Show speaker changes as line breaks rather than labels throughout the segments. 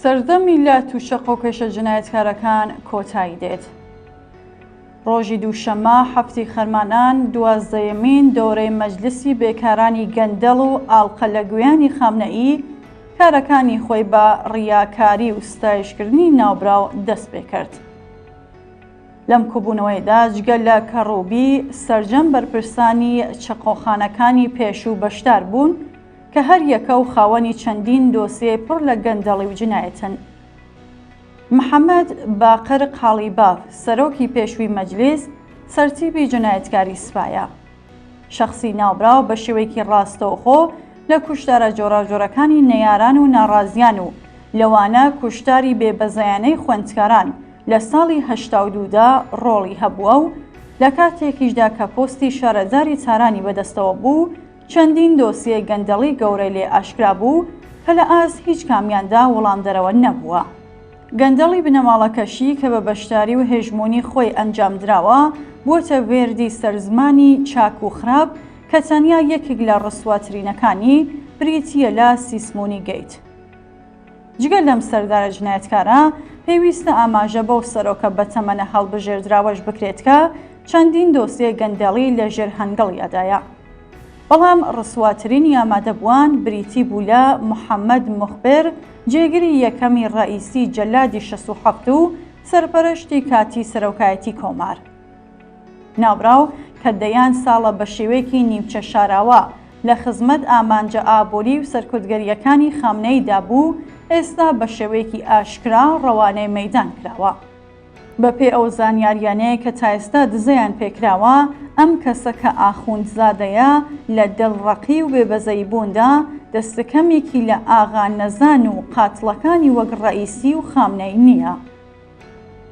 سەردەمی لە تووشە قۆکێشە جنایەتکارەکان کۆتایی دێت. ڕۆژی دووشەمە هەفتی خەرمانان 12مین دەورەی مەجلیسی بێکارانی گەندەڵ و ئاڵقە لە گوێیانی خامنەئی کارەکانی خۆی بە ڕیاکاری و ستایشکردنی ناوبراو دەست پێ کرد. لەم کۆبوونەوەیدا جگە لە کەڕووبی سەرجەم بەرپرسانی چەقۆخانەکانی پێشوو بەشدار بوون کە هەر یەکە و خاوەنی چەندین دۆسیە پڕ لە گەندەڵی و جنایەتن. محەممەد باقر قاڵیباف سەرۆکی پێشووی مەجلیس سەرتیبی جنایەتکاری سوپایە. شەخسی ناوبراو بە شێوەیەکی ڕاستەوخۆ لە کوشتارە جۆراوجۆرەکانی نەیاران و ناڕازیان و لەوانە کوشتاری بێبەزایانەی خوێندکاران لە ساڵی 82دا ڕۆڵی هەبووە و لە کاتێکیشدا کە پۆستی شارەزاری چارانی بەدەستەوە بوو چەندین دۆسیە گەندەڵی گەورەی لێ ئاشکرا بوو کە لە ئاست هیچ کامیاندا وەڵامدەرەوە نەبووە. گەندەڵی بنەماڵەکەشی کە بە بەشداری و هێژمونی خۆی ئەنجام دراوە بۆتە وێردی سەرزمانی چاک و خراپ کە تەنیا یەکێک لە ڕسواترینەکانی بریتیە لە سیسمونی گەیت. جگە لەم سەردارە جنایەتکارە پێویستە ئاماژە بەو سەرۆکە بەتەمەنە هەڵبژێردراوەش بکرێت کە چەندین دۆسیە گەندەڵی لە ژێر هەنگەڵیادایە. بەڵام ڕسواترینی ئامادەبووان بریتی بوو لە محەممەد موخبر جێگری یەکەمی ڕئیسی جەلادی 67 و سەرپەرشتی کاتی سەرۆکایەتی کۆمار. ناوبراو کە دەیان ساڵە بە شێوەیەکی نیمچە شاراوە لە خزمەت ئامانجە ئابووری و سەرکوتگەریەکانی خامنەیدا بوو ئێستا بە شێوەیەکی ئاشکرا ڕەوانەی مەیدان کراوە. بەپێ ئەو زانیاریانەیە کە تا ئێستا دزەیان پێکراوە ئەم کەسە کە ئاخوندزادەیە لە دڵڕەقی و بێبەزەی بووندا دەستەکەمێکی لە ئاغا نەزان و قاتڵەکانی وەک ڕئیسی و خامنەی نییە.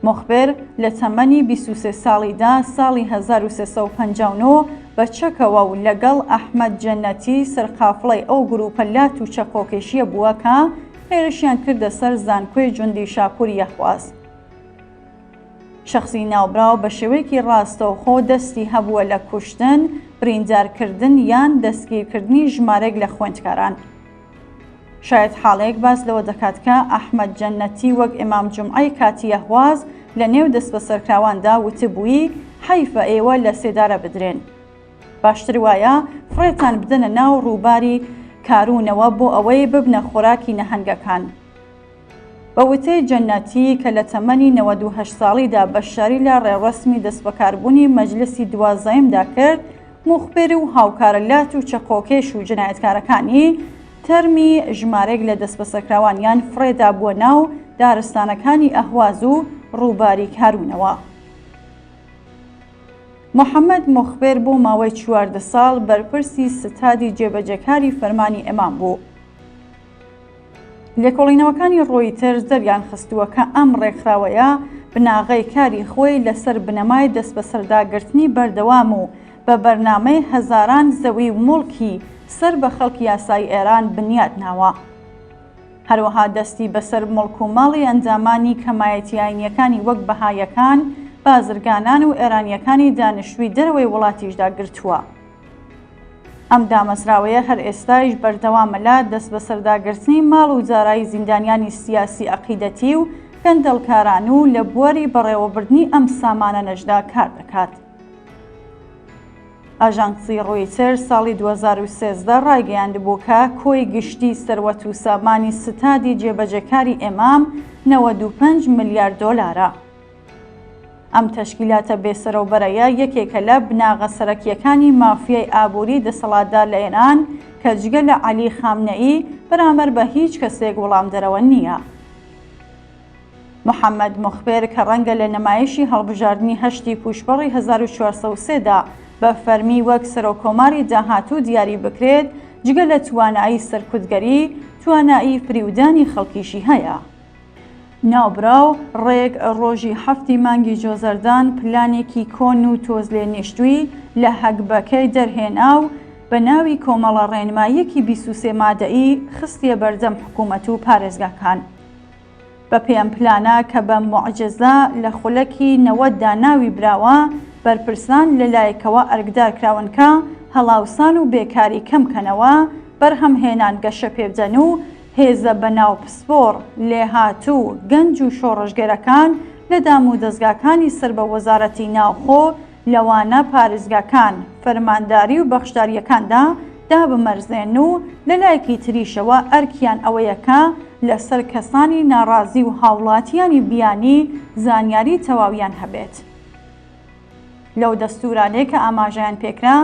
موخبر لە تەمەنی 23 ساڵیدا ساڵی 1359 بە چەکەوە و لەگەڵ ئەحمەد جەنەتی سەرقافڵەی ئەو گروپە لا تووچە قۆکێشیە بووە کە هێرشیان کردە سەر زانکۆی جوندی شاپووری یەخواز. شەخسی ناوبراو بە شێوەیەکی ڕاستەوخۆ دەستی هەبووە لە کوشتن، بریندارکردن یان دەستگیرکردنی ژمارەیەک لە خوێندکاران. شاید حاڵەیەک باس لەوە دەکات کە ئەحمەد جەنەتی وەک ئیمام جومعەی کاتی یەخواز لە نێو دەست بەسەرکراواندا وتبووی حەیفە ئێوە لە سێدارە بدرێن. باشتر وایە فڕێتان بدەنە ناو ڕووباری کارونەوە بۆ ئەوەی ببنە خۆراکی نەهەنگەکان. بە وتەی جەنەتی کە لە تەمەنی 98 ساڵیدا بەشداری لە ڕێڕەسمی دەستبەکاربوونی مەجلیسی 12مدا کرد، موخبر و هاوکارە لا تووچە قۆکێش و جنایەتکارەکانی تەرمی ژمارەیەک لە دەستبەسەرکراوانیان فڕێدا بووە ناو دارستانەکانی ئەهواز و ڕووباری کارونەوە. محەممەد موخبر بۆ ماوەی 14 ساڵ بەرپرسی ستادی جێبەجێکاری فەرمانی ئێمان بوو. لێکۆڵینەوەکانی ڕۆیتەرز دەریان خستووە کە ئەم ڕێکخراوەیە بناغەی کاری خۆی لەسەر بنەمای دەست بەسەرداگرتنی بەردەوام و بە بەرنامەی هەزاران زەوی و موڵکی سەر بە خەڵکی یاسای ئێران بنیاد ناوە. هەروەها دەستی بەسەر موڵک و ماڵی ئەنجامانی کەمایەتی ئاینیەکانی وەک بەهایەکان، بازرگانان و ئێرانیەکانی دانیشتووی دەرەوەی وڵاتیشدا گرتووە. ئەم دامەزراوەیە هەر ئێستایش بەردەوامە لە دەست بەسەرداگرتنی ماڵ و جارایی زیندانیانی سیاسی عەقیدەتی و گەندەڵکاران و لە بواری بەڕێوەبردنی ئەم سامانە نەشدا کار دەکات. ئاژانسی ڕۆیتەر ساڵی 2013 ڕایگەیاندبوو کە کۆی گشتی سەروەت و سامانی ستادی جێبەجێکاری ئێمام 95 ملیارد دۆلارە. ئەم تەشکیلاتە بێسەرەوبەرەیە یەکێکە لە بناغە سەرەکیەکانی مافیای ئابووری دەسەڵاتدار لە ئێران کە جگە لە عەلی خامنەئی بەرامبەر بە هیچ کەسێک وەڵامدەرەوە نییە. محەممەد موخبر کە ڕەنگە لە نەمایشی هەڵبژاردننی هەشتی پوشپەڕی 1403دا بە فەرمی وەک سەرۆکۆماری داهاتوو دیاری بکرێت، جگە لە توانایی سەرکوتگەری توانایی فریودانی خەڵکیشی هەیە. ناوبراو ڕێک ڕۆژی هەفتی مانگی جۆزەردان پلانێکی کۆن و تۆز لێ نیشتووی لە هەکبەکەی دەرهێنا و بە ناوی کۆمەڵە ڕێنماییەکی 23 مادەئی خستیە بەردەم حکوومەت و پارێزگاکان. بە پێم پلانە کە بە موعجزە لە خولەکی 90دا ناوی براوە بەرپرسان لەلایەکەوە ئەرگدار کراون کە هەڵاوسان و بێکاری کەمکەنەوە، بەرهەمهێنان گەشە پێبدەن و هێزە بەناو پسپۆڕ، لێهاتوو، گەنج و شۆڕژگەرەکان لە دام و دەستگاکانی سەر بە وەزارەتی ناوخۆ لەوانە پارێزگاکان فەرمانداری و بەخشداریەکاندا دابمەرزێن و لەلایەکی تریشەوە ئەرکیان ئەوەیەکە لەسەر کەسانی ناڕازی و هاوڵاتیانی بیانی زانیاری تەواویان هەبێت. لەو دەستورانەیە کە ئاماژەیان پێکرا،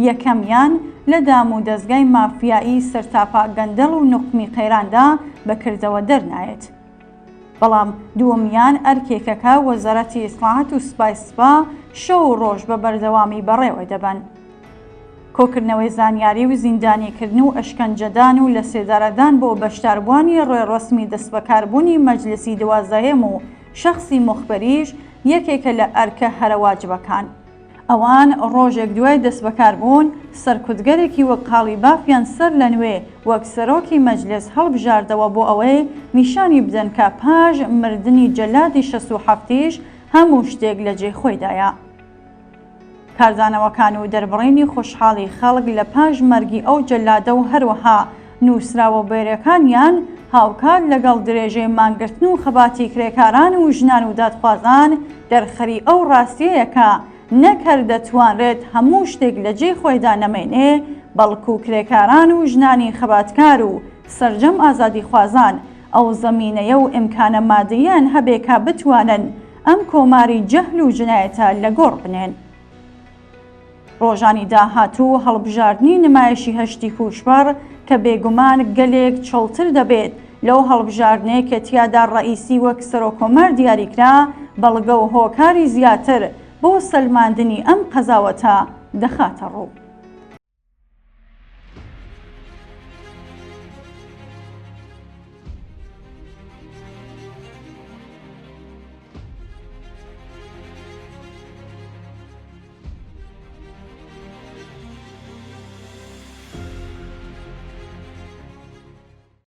یەکەمیان لە دام و دەستگای مافیایی سەرتاپا گەندەڵ و نوقمی قەیراندا بەکردەوە دەرنایێت. بەڵام دووەمیان ئەرکێکەکە وەزارەتی ئیسلاحات و سوپای سوپا شەو و ڕۆژ بە بەردەوامی بەڕێوە دەبن. کۆکردنەوەی زانیاری و زیندانیکردن و ئەشکەنجەدان و لە سێدارەدان بۆ بەشداربووانی ڕێڕەسمی دەستبەکاربوونی مەجلیسی 12ەم و شەخسی مخبەریش یەکێکە لە ئەرکە هەرە واجبەکان. ئەوان ڕۆژێک دوای دەستبەکاربوون سەرکوتگەرێکی وەک قاڵی بافیان سەر لە نوێ وەک سەرۆکی مەجلس هەڵبژاردەوە بۆ ئەوەی نیشانی بدەن کە پاش مردنی جەلادی 67یش هەموو شتێک لە جێ خۆیدایە. کاردانەوەکان و دەربڕینی خۆشحاڵی خەڵک لە پاش مەرگی ئەو جەلادە و هەروەها نووسراوە بێرەکانیان هاوکار لەگەڵ درێژەی مانگرتن و خەباتی کرێکاران و ژنان و دادخوازان دەرخەری ئەو ڕاستیەیەکە نەک هەر دەتوانرێت هەموو شتێک لە جێ خۆیدا نەمێنێ، بەڵکو کرێکاران و ژنانی خەباتکار و سەرجەم ئازادی خوازان ئەو زەمینەیە و ئیمکانە مادییان هەبێکە بتوانن ئەم کۆماری جەهل و جنایەتە لە گۆڕ بنێن. ڕۆژانی داهاتوو هەڵبژاردننی نمایشی هەشتی کوشبەر کە بێگومان گەلێک چڵتر دەبێت لەو هەڵبژاردنەیە کە تیادا ڕئیسی وەک سەرۆکۆمەر دیاریکرا، بەڵگە و هۆکاری زیاتر بۆ سەلماندنی ئەم قەزاوەتە دەخاتە ڕوو.